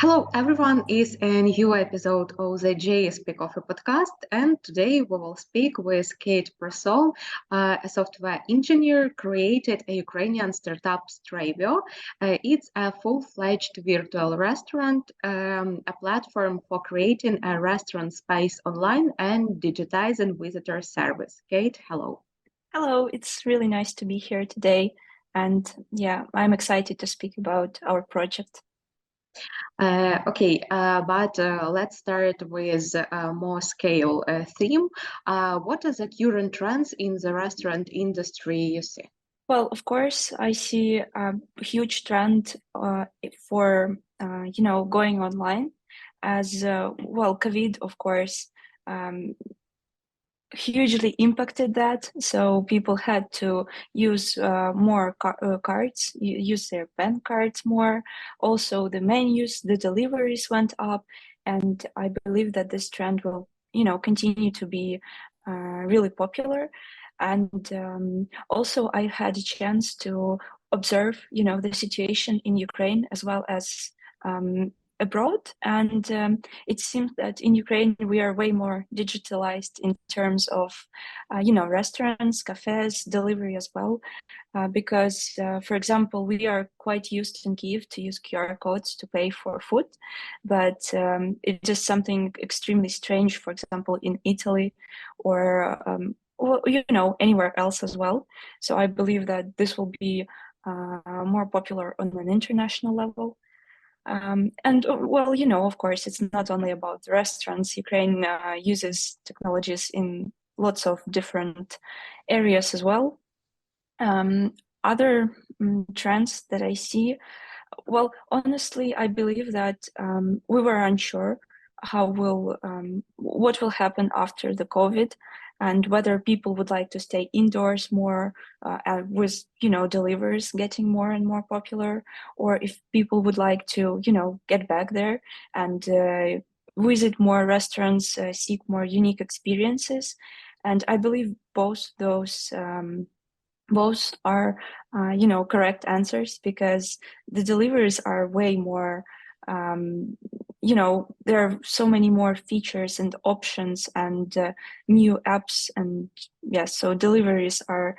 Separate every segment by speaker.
Speaker 1: Hello, everyone. It's a new episode of the JSP Coffee Podcast, and today we will speak with Kate Prasol, a software engineer created a Ukrainian startup Stravio. It's a full-fledged virtual restaurant, a platform for creating a restaurant space online and digitizing visitor service. Kate, hello.
Speaker 2: Hello, it's really nice to be here today. And yeah, I'm excited to speak about our project.
Speaker 1: But let's start with a more scale theme. What are the current trends in the restaurant industry you see?
Speaker 2: Well, of course, I see a huge trend for going online as COVID, of course, um, hugely impacted that. So people had to use more cards, use their bank cards more. Also, the menus, the deliveries went up, and I believe that this trend will, continue to be really popular. And also, I had a chance to observe, the situation in Ukraine as well as abroad, and it seems that in Ukraine we are way more digitalized in terms of restaurants, cafes, delivery as well, because for example we are quite used in Kyiv to use QR codes to pay for food, but it's just something extremely strange, for example in Italy or anywhere else as well. So I believe that this will be more popular on an international level. Of course, it's not only about restaurants. Ukraine uses technologies in lots of different areas as well. Other trends that I see, well, honestly, I believe that we were unsure what will happen after the COVID, and whether people would like to stay indoors more, with deliveries getting more and more popular, or if people would like to get back there and visit more restaurants, seek more unique experiences. And I believe both are correct answers, because the deliveries are way more there are so many more features and options and new apps, and yes, so deliveries are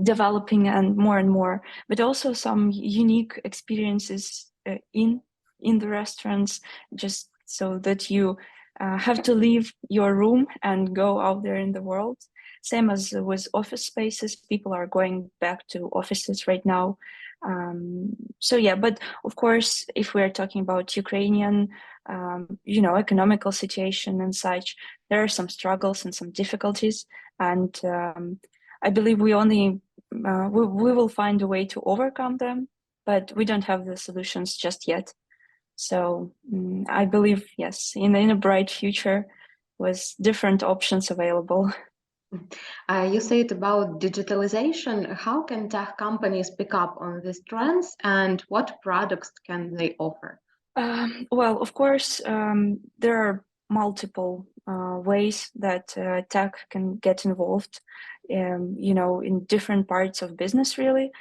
Speaker 2: developing and more, but also some unique experiences in the restaurants, just so that you have to leave your room and go out there in the world. Same as with office spaces, people are going back to offices right now. So yeah, but of course, if we're talking about Ukrainian, economical situation and such, there are some struggles and some difficulties, and I believe we will find a way to overcome them, but we don't have the solutions just yet. So I believe, yes, in a bright future with different options available.
Speaker 1: You said about digitalization. How can tech companies pick up on these trends, and what products can they offer?
Speaker 2: Well, of course, there are multiple ways that tech can get involved, in different parts of business, really.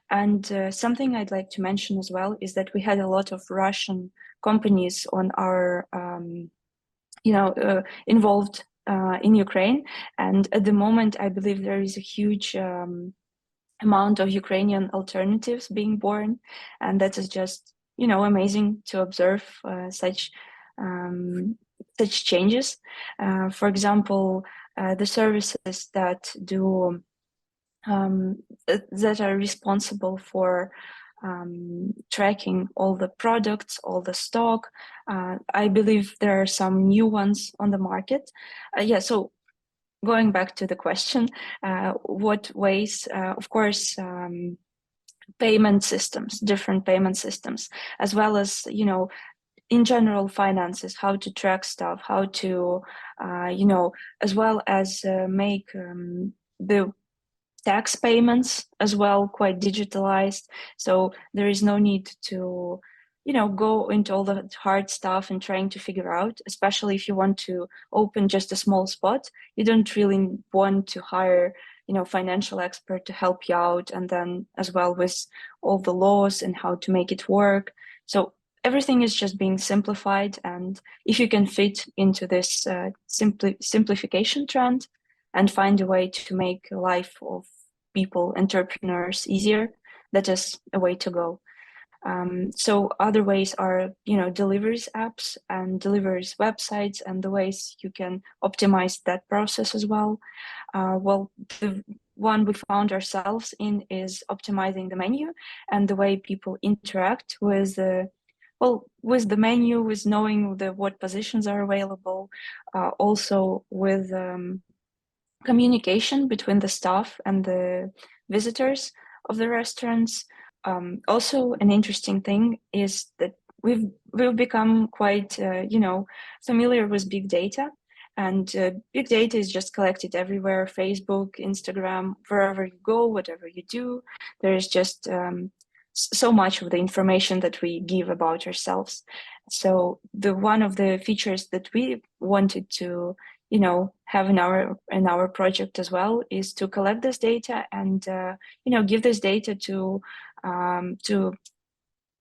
Speaker 2: And something I'd like to mention as well is that we had a lot of Russian companies on our, involved in Ukraine. And at the moment, I believe there is a huge amount of Ukrainian alternatives being born, and that is just amazing to observe such changes. For example, the services that are responsible for tracking all the products, all the stock. I believe there are some new ones on the market. So going back to the question, what ways? Of course, different payment systems, as well as in general finances, how to track stuff, how to as well as make the tax payments as well quite digitalized. So there is no need to go into all the hard stuff and trying to figure out, especially if you want to open just a small spot. You don't really want to hire financial expert to help you out, and then as well with all the laws and how to make it work. So everything is just being simplified, and if you can fit into this simplification trend and find a way to make life of people, entrepreneurs, easier, that is a way to go. So other ways are, deliveries apps and deliveries websites, and the ways you can optimize that process as well. Well, the one we found ourselves in is optimizing the menu and the way people interact with with the menu, with knowing what positions are available, also with communication between the staff and the visitors of the restaurants. Also, an interesting thing is that we've become quite familiar with big data, and big data is just collected everywhere: Facebook, Instagram, wherever you go, whatever you do. There is just so much of the information that we give about ourselves. So the one of the features that we wanted to have in our project as well is to collect this data and give this data to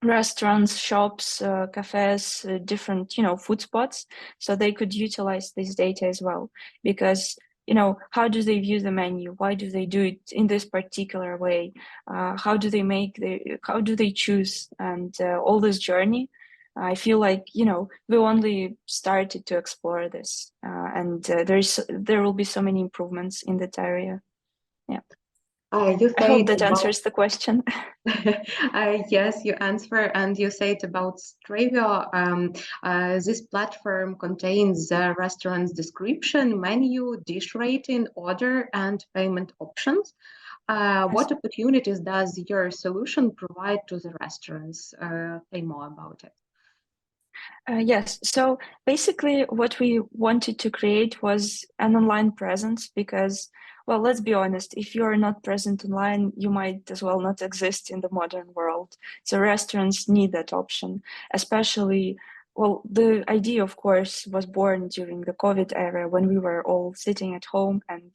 Speaker 2: restaurants, shops, cafes, different food spots, so they could utilize this data as well. Because how do they view the menu? Why do they do it in this particular way? How do they choose? And all this journey, I feel like we only started to explore this, and there will be so many improvements in that area. Yeah,
Speaker 1: You
Speaker 2: I hope
Speaker 1: said
Speaker 2: that
Speaker 1: about
Speaker 2: answers the question.
Speaker 1: yes, you answer, and you said about Stravio. This platform contains restaurant's description, menu, dish rating, order, and payment options.
Speaker 2: Yes.
Speaker 1: What opportunities does your solution provide to the restaurants? Say more about it.
Speaker 2: Yes. So basically, what we wanted to create was an online presence because, well, let's be honest, if you are not present online, you might as well not exist in the modern world. So restaurants need that option, especially, well, the idea, of course, was born during the COVID era when we were all sitting at home, and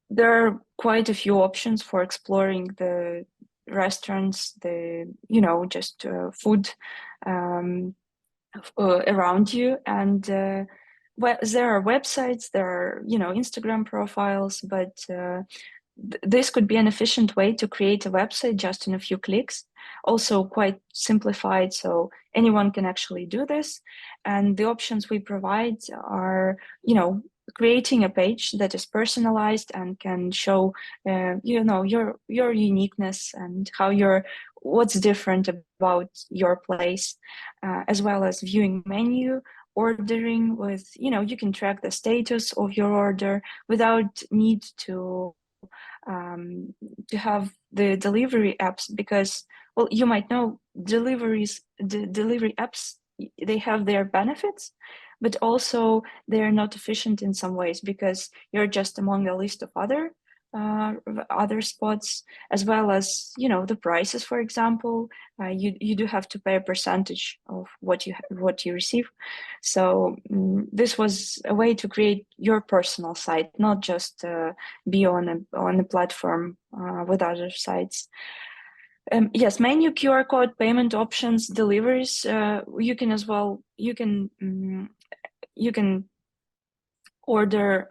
Speaker 2: there are quite a few options for exploring the restaurants, just food. Around you, and there are websites, there are Instagram profiles, but this could be an efficient way to create a website just in a few clicks, also quite simplified, so anyone can actually do this. And the options we provide are creating a page that is personalized and can show your uniqueness and what's different about your place, as well as viewing menu, ordering with you can track the status of your order without need to have the delivery apps, because, well, you might know delivery apps, they have their benefits, but also they're not efficient in some ways because you're just among a list of other spots, as well as the prices. For example, you do have to pay a percentage of what you receive. So this was a way to create your personal site, not just be on a platform with other sites. Yes, menu, QR code, payment options, deliveries. You can as well. You can order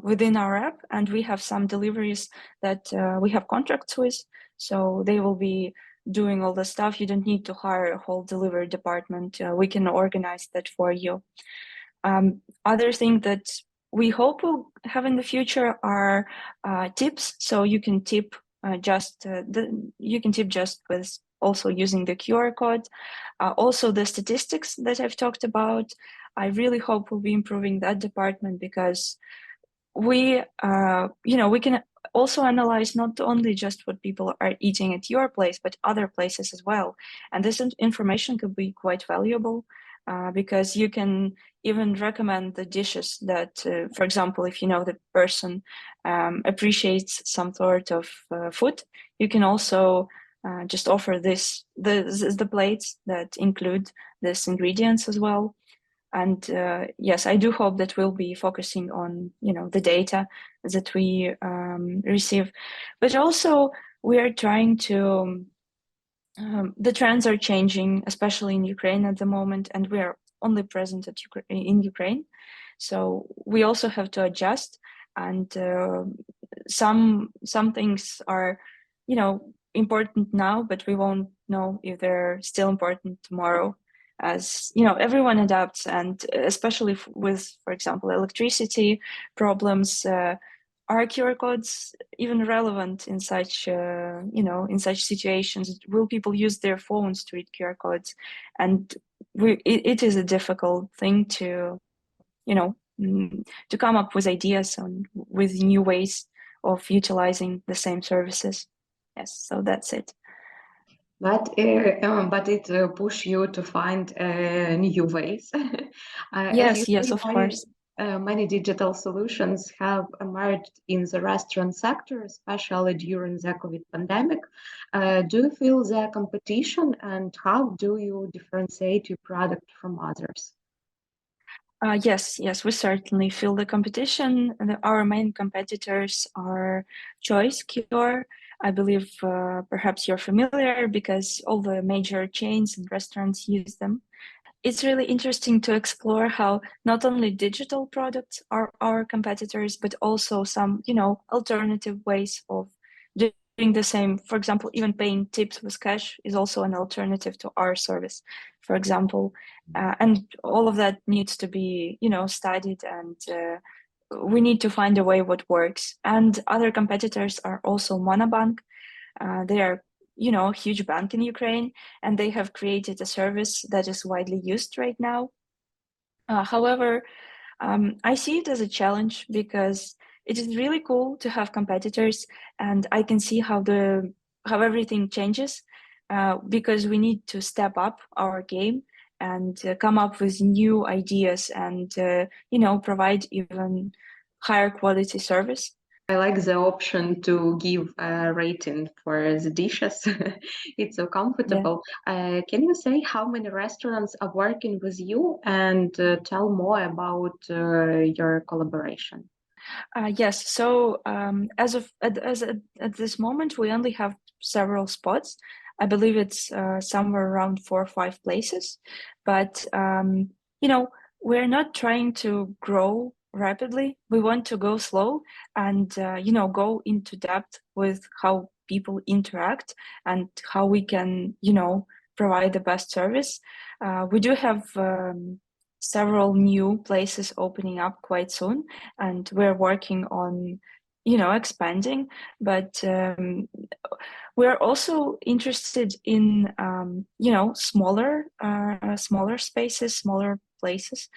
Speaker 2: within our app, and we have some deliveries that we have contracts with, so they will be doing all the stuff. You don't need to hire a whole delivery department. We can organize that for you. Other thing that we hope we'll have in the future are tips. So you can tip just with also using the QR code. Also the statistics that I've talked about, I really hope we'll be improving that department, because we can also analyze not only just what people are eating at your place, but other places as well. And this information could be quite valuable, because you can even recommend the dishes that, for example, if the person appreciates some sort of food, you can also just offer the plates that include these ingredients as well. And yes, I do hope that we'll be focusing on the data that we receive, but also we are trying to The trends are changing, especially in Ukraine at the moment, and we are only present in Ukraine. So we also have to adjust, and some things are, important now, but we won't know if they're still important tomorrow. As everyone adapts, and especially with, for example, electricity problems. Are QR codes even relevant in such in such situations? Will people use their phones to read QR codes? And it is a difficult thing to to come up with ideas on with new ways of utilizing the same services. Yes, so that's it.
Speaker 1: But it push you to find new ways. As you
Speaker 2: Yes,
Speaker 1: say,
Speaker 2: of course.
Speaker 1: many digital solutions have emerged in the restaurant sector, especially during the COVID pandemic. Do you feel the competition, and how do you differentiate your product from others?
Speaker 2: Yes, we certainly feel the competition. Our main competitors are Choice Cure. I believe perhaps you're familiar because all the major chains and restaurants use them. It's really interesting to explore how not only digital products are our competitors, but also some, alternative ways of doing the same. For example, even paying tips with cash is also an alternative to our service, for example. And all of that needs to be, studied, and we need to find a way what works. And other competitors are also Monobank. They are, a huge bank in Ukraine, and they have created a service that is widely used right now. However, I see it as a challenge because it is really cool to have competitors, and I can see how everything changes because we need to step up our game and come up with new ideas and provide even higher quality service.
Speaker 1: I like the option to give a rating for the dishes. It's so
Speaker 2: Yeah.
Speaker 1: comfortable. Can you say how many restaurants are working with you and tell more about your collaboration?
Speaker 2: Yes. So as of at this moment, we only have several spots. I believe it's somewhere around 4 or 5 places, but we're not trying to grow rapidly. We want to go slow and go into depth with how people interact and how we can provide the best service. We do have several new places opening up quite soon, and we're working on expanding, but we're also interested in smaller spaces, smaller places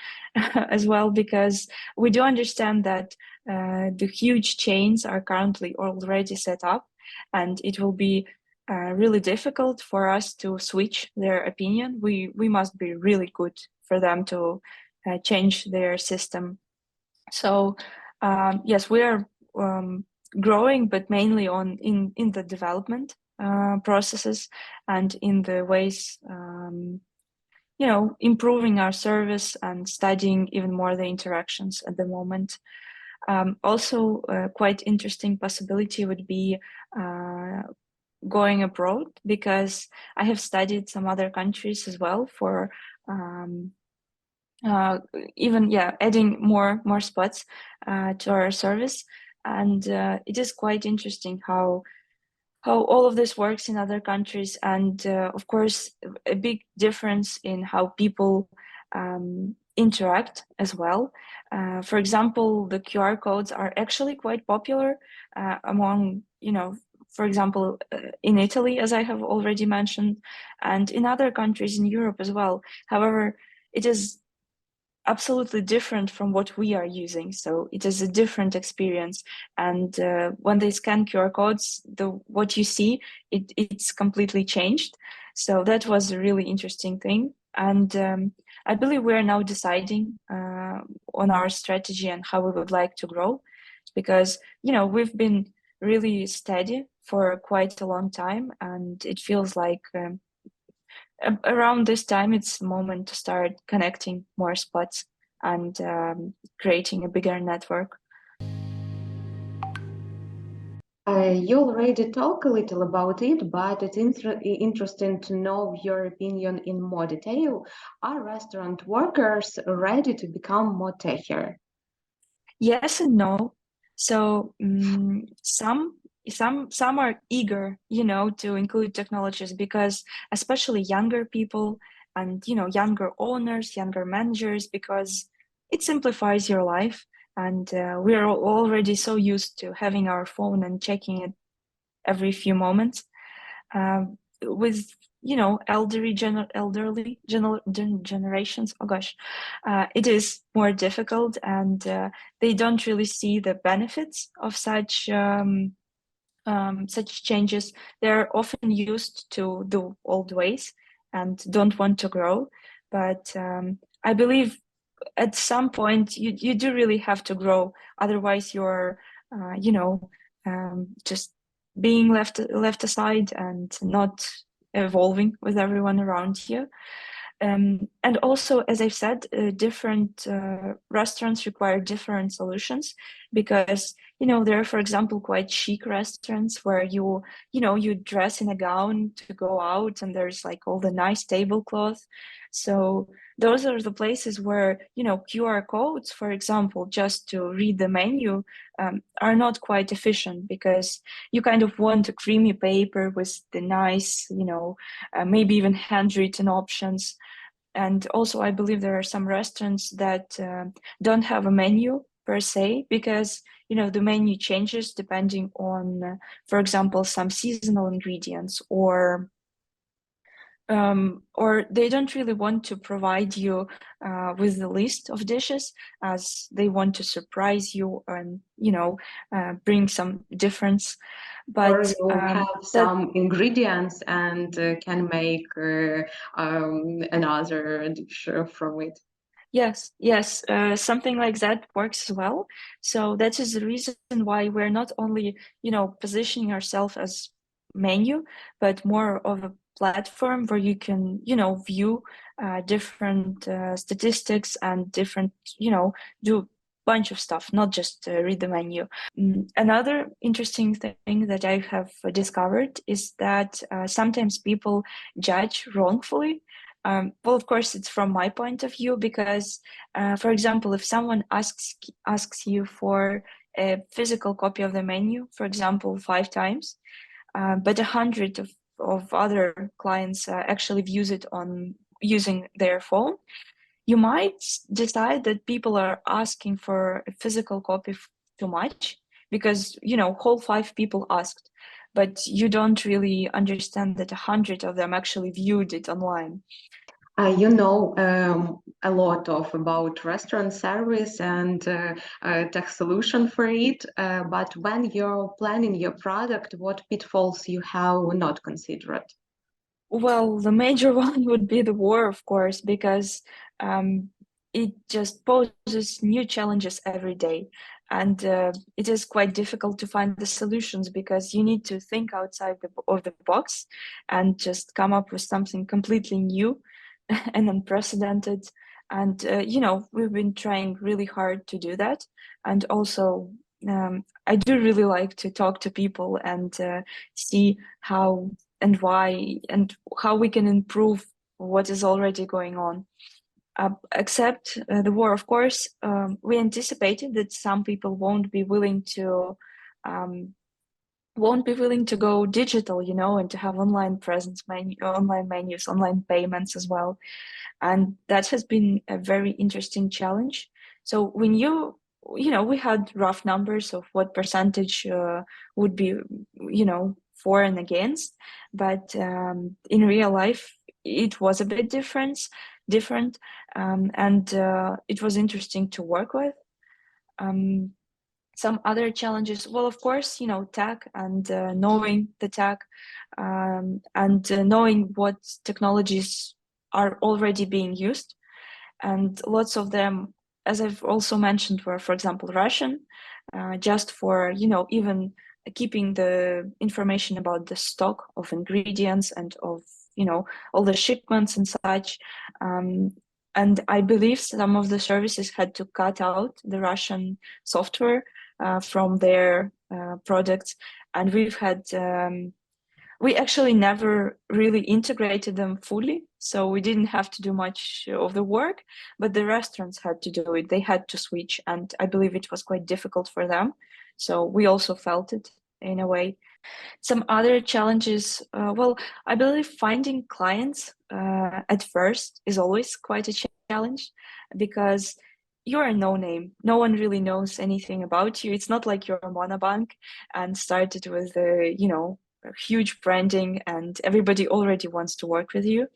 Speaker 2: as well, because we do understand that the huge chains are currently already set up, and it will be really difficult for us to switch their opinion. We must be really good for them to change their system. So yes, we are growing, but mainly in the development processes and in the ways improving our service and studying even more the interactions at the moment. Also, quite interesting possibility would be going abroad, because I have studied some other countries as well for um, even adding more spots to our service, and it is quite interesting how all of this works in other countries, and of course a big difference in how people interact as well. For example, the QR codes are actually quite popular among for example, in Italy, as I have already mentioned, and in other countries in Europe as well. However, it is absolutely different from what we are using. So it is a different experience. And when they scan QR codes, what you see, it's completely changed. So that was a really interesting thing. And I believe we are now deciding on our strategy and how we would like to grow, because we've been really steady for quite a long time, and it feels like around this time it's a moment to start connecting more spots and creating a bigger network.
Speaker 1: You already talked a little about it, but it's interesting to know your opinion in more detail. Are restaurant workers ready to become more techier?
Speaker 2: Yes and no. So some are eager, to include technologies because especially younger people and younger owners, younger managers, because it simplifies your life. And we are already so used to having our phone and checking it every few moments. With generations, oh gosh, it is more difficult, and they don't really see the benefits of such changes. They're often used to the old ways and don't want to grow. But I believe at some point you do really have to grow, otherwise you're just being left aside and not evolving with everyone around you. And also, as I've said, different restaurants require different solutions because, there are, for example, quite chic restaurants where you dress in a gown to go out and there's like all the nice tablecloth. So those are the places where, QR codes, for example, just to read the menu, are not quite efficient because you kind of want a creamy paper with the nice, maybe even handwritten options. And also, I believe there are some restaurants that don't have a menu per se because the menu changes depending on, for example, some seasonal ingredients, or they don't really want to provide you with the list of dishes, as they want to surprise you and bring some difference.
Speaker 1: Or
Speaker 2: But
Speaker 1: you have
Speaker 2: that
Speaker 1: some ingredients and can make another dish from it.
Speaker 2: Yes, something like that works as well. So that is the reason why we're not only, positioning ourselves as menu, but more of a platform where you can, view different statistics and different, do bunch of stuff, not just read the menu. Another interesting thing that I have discovered is that sometimes people judge wrongfully. Well, of course, it's from my point of view because, for example, if someone asks you for a physical copy of the menu, for example, 5 times, but 100 of other clients actually views it on using their phone, you might decide that people are asking for a physical copy too much because whole 5 people asked, but you don't really understand that 100 of them actually viewed it online.
Speaker 1: You know a lot of about restaurant service and tech solution for it, but when you're planning your product, what pitfalls you have not considered?
Speaker 2: Well, the major one would be the war, of course, because um, it just poses new challenges every day. And it is quite difficult to find the solutions because you need to think outside of the box and just come up with something completely new and unprecedented. And, we've been trying really hard to do that. And also, I do really like to talk to people and see how and why and how we can improve what is already going on. Except the war, of course, we anticipated that some people um, won't be willing to go digital, and to have online presence, online menus, online payments as well. And that has been a very interesting challenge. So when we had rough numbers of what percentage would be, for and against, but in real life, it was a bit different, and it was interesting to work with. Um, some other challenges, well, of course, tech and knowing the tech, and knowing what technologies are already being used, and lots of them, as I've also mentioned, were, for example, Russian, just for even keeping the information about the stock of ingredients and of all the shipments and such. um, and I believe some of the services had to cut out the Russian software from their products. and we actually never really integrated them fully, so we didn't have to do much of the work, but the restaurants had to do it. They had to switch, and I believe it was quite difficult for them. So we also felt it in a way. Some other challenges, well, I believe finding clients at first is always quite a challenge because you're a no name. No one really knows anything about you. It's not like you're a monobank and started with a huge branding and everybody already wants to work with you.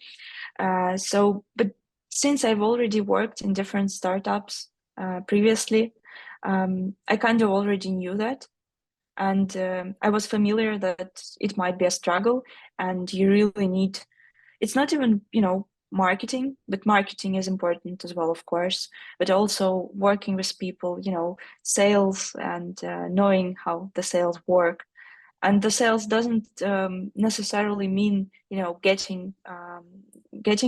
Speaker 2: But since I've already worked in different startups previously, I kind of already knew that. And I was familiar that it might be a struggle and you really need, it's not even, marketing, but marketing is important as well, of course, but also working with people, sales and knowing how the sales work. And the sales doesn't necessarily mean, getting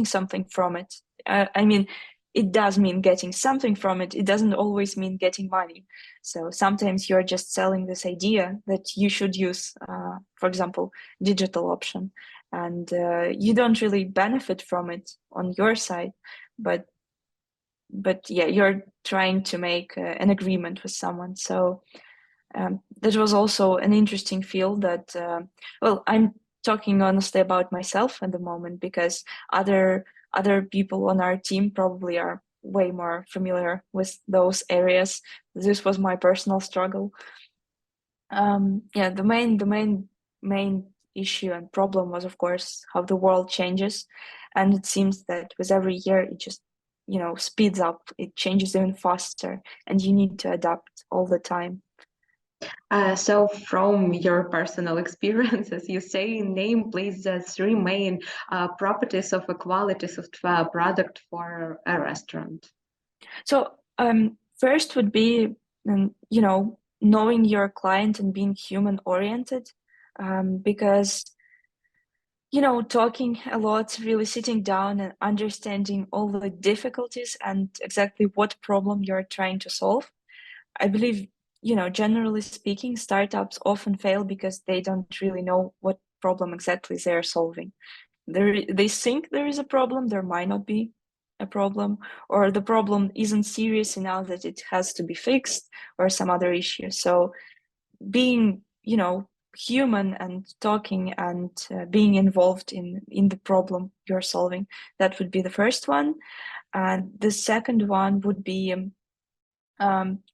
Speaker 2: something from it. I mean, it does mean getting something from it. It doesn't always mean getting money. So sometimes you're just selling this idea that you should use, for example, digital option, and you don't really benefit from it on your side, but yeah, you're trying to make an agreement with someone. So that was also an interesting field that, well, I'm talking honestly about myself at the moment because other people on our team probably are way more familiar with those areas. This was my personal struggle. Yeah, the main issue and problem was, of course, how the world changes, and it seems that with every year it just speeds up. It changes even faster, and you need to adapt all the time.
Speaker 1: So from your personal experiences, you say name please the three main properties of a quality software product for a restaurant.
Speaker 2: So first would be, knowing your client and being human oriented, because talking a lot, really sitting down and understanding all the difficulties and exactly what problem you're trying to solve. I believe, generally speaking, startups often fail because they don't really know what problem exactly they're solving. They think there is a problem, there might not be a problem, or the problem isn't serious enough that it has to be fixed, or some other issue. So being, human and talking and being involved in the problem you're solving, that would be the first one. And the second one would be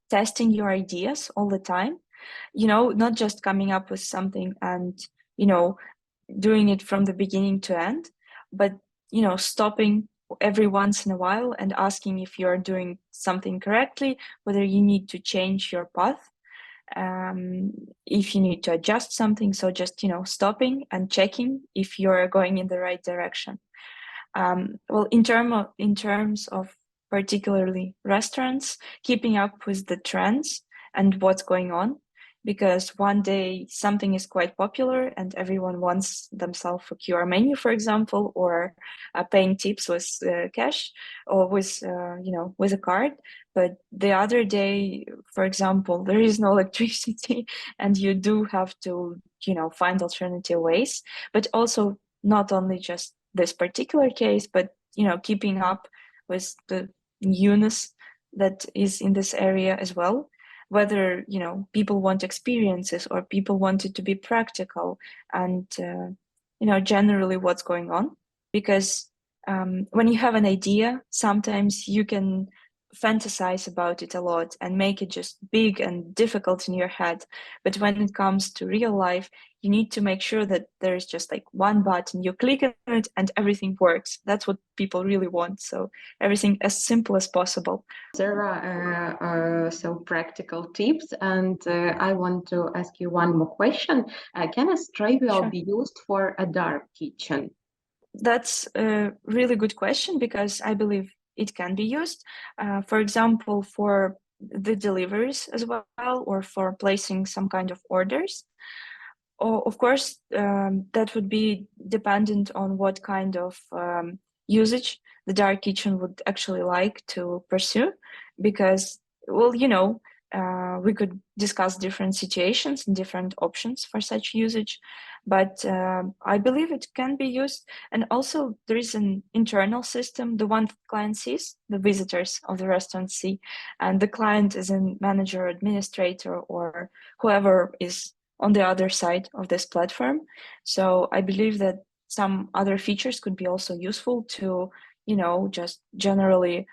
Speaker 2: testing your ideas all the time, not just coming up with something and doing it from the beginning to end, but stopping every once in a while and asking if you're doing something correctly, whether you need to change your path, if you need to adjust something. So just stopping and checking if you're going in the right direction. Well, in terms of particularly restaurants, keeping up with the trends and what's going on, because one day something is quite popular and everyone wants themselves a QR menu, for example, or paying tips with cash or with with a card. But the other day, for example, there is no electricity and you do have to find alternative ways. But also not only just this particular case, but keeping up with the newness that is in this area as well, whether people want experiences or people want it to be practical, and generally what's going on. Because when you have an idea, sometimes you can fantasize about it a lot and make it just big and difficult in your head. But when it comes to real life, you need to make sure that there is just like one button, you click on it and everything works. That's what people really want. So everything as simple as possible.
Speaker 1: There are so practical tips, and I want to ask you one more question. Can a Stravio
Speaker 2: Sure.
Speaker 1: be used for a dark kitchen?
Speaker 2: That's a really good question because I believe it can be used, for example, for the deliveries as well, or for placing some kind of orders. Of course, that would be dependent on what kind of usage the dark kitchen would actually like to pursue, because, well, we could discuss different situations and different options for such usage, but I believe it can be used. And also there is an internal system, the one client sees, the visitors of the restaurant see, and the client is a manager, administrator, or whoever is on the other side of this platform. So I believe that some other features could be also useful to, just generally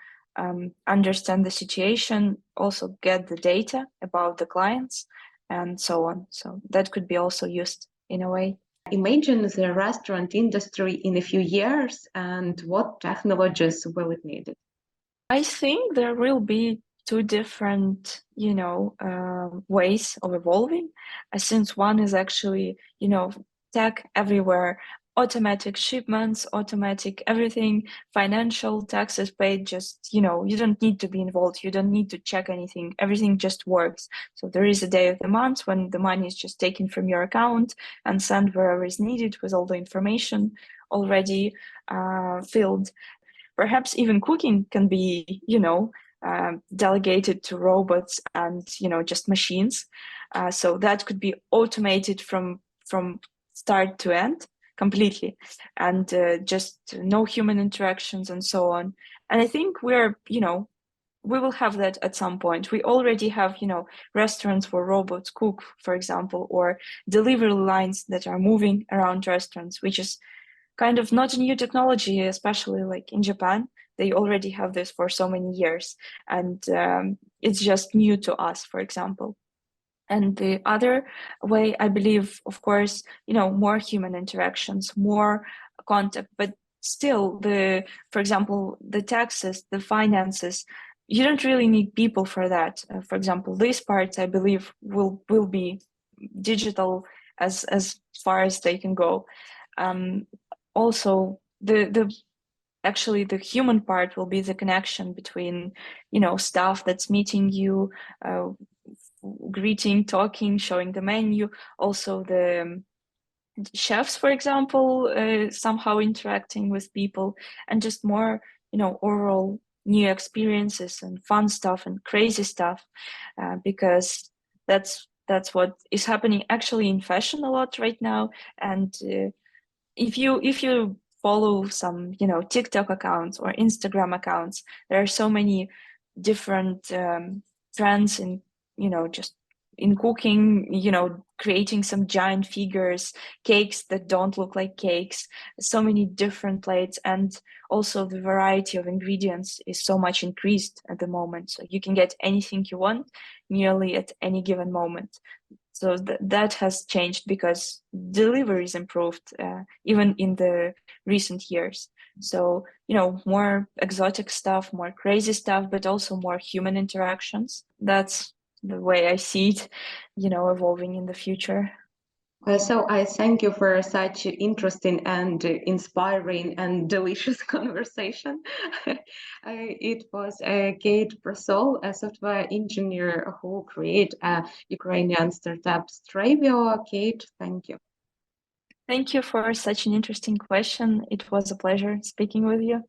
Speaker 2: understand the situation, also get the data about the clients, and so on. So that could be also used in a way.
Speaker 1: Imagine the restaurant industry in a few years, and what technologies will it need?
Speaker 2: I think there will be two different, ways of evolving, since one is actually, tech everywhere, automatic shipments, automatic everything, financial taxes paid, just, you don't need to be involved. You don't need to check anything. Everything just works. So there is a day of the month when the money is just taken from your account and sent wherever is needed with all the information already filled. Perhaps even cooking can be, delegated to robots and, just machines. So that could be automated from start to end completely, and just no human interactions and so on. And I think we will have that at some point. We already have, restaurants where robots cook, for example, or delivery lines that are moving around restaurants, which is kind of not a new technology, especially like in Japan. They already have this for so many years, and it's just new to us, for example. And the other way, I believe, of course, more human interactions, more contact, but still for example, the taxes, the finances, you don't really need people for that. For example, these parts, I believe, will be digital as far as they can go. Also, actually the human part will be the connection between, staff that's meeting you, greeting, talking, showing the menu, also the chefs, for example, somehow interacting with people, and just more, overall new experiences and fun stuff and crazy stuff, because that's what is happening actually in fashion a lot right now. And if you follow some, TikTok accounts or Instagram accounts, there are so many different trends in, just in cooking, creating some giant figures, cakes that don't look like cakes, so many different plates, and also the variety of ingredients is so much increased at the moment. So you can get anything you want nearly at any given moment. So that has changed because delivery is improved, even in the recent years. So, more exotic stuff, more crazy stuff, but also more human interactions. That's the way I see it, evolving in the future.
Speaker 1: So I thank you for such interesting and inspiring and delicious conversation. It was Kate Prasol, a software engineer who created a Ukrainian startup Stravio. Kate, thank you.
Speaker 2: Thank you for such an interesting question. It was a pleasure speaking with you.